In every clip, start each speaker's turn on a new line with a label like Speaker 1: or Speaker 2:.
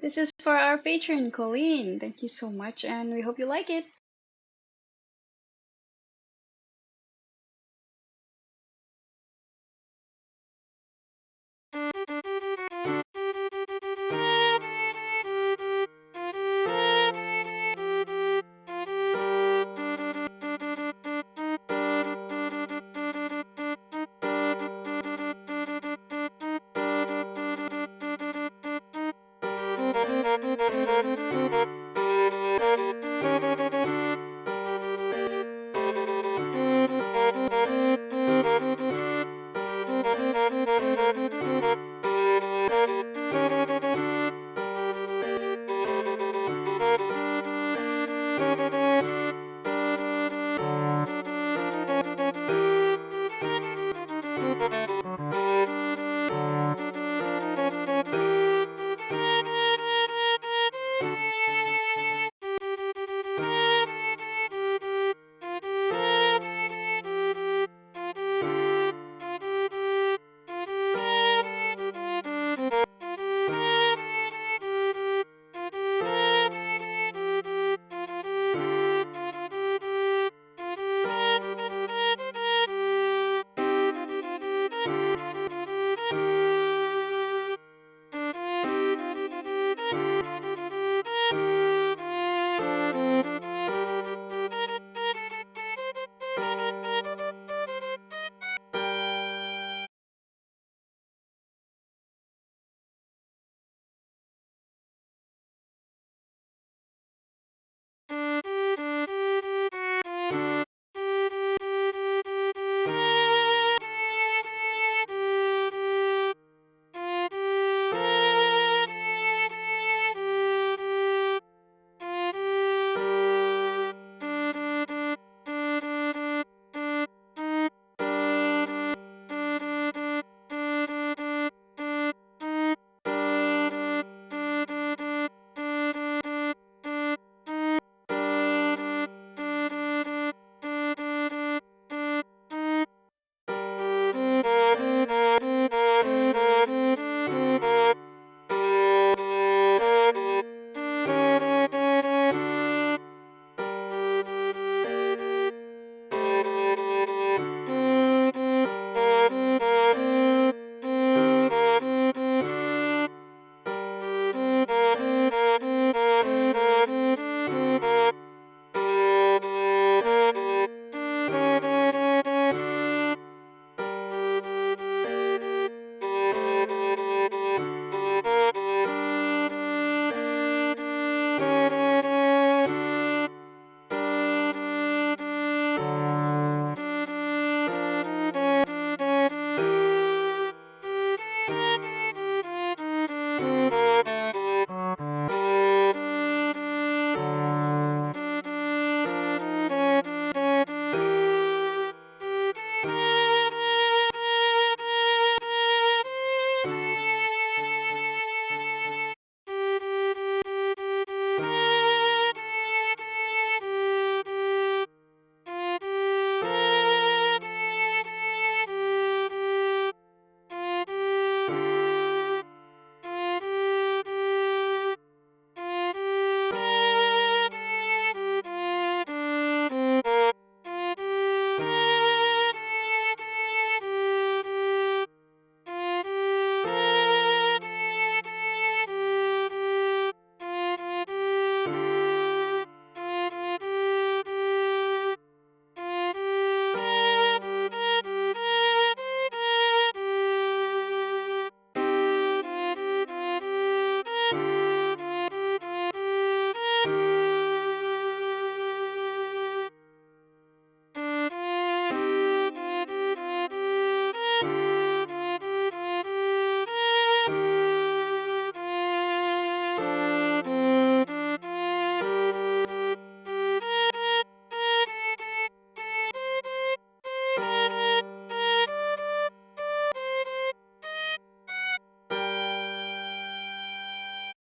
Speaker 1: This is for our patron, Colleen. Thank you so much, and we hope you like it.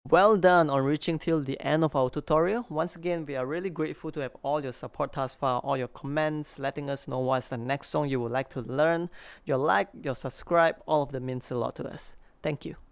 Speaker 2: Well done on reaching till the end of our tutorial. Once again, we are really grateful to have all your support thus far, all your comments, letting us know what's the next song you would like to learn. Your like, your subscribe, all of them means a lot to us. Thank you.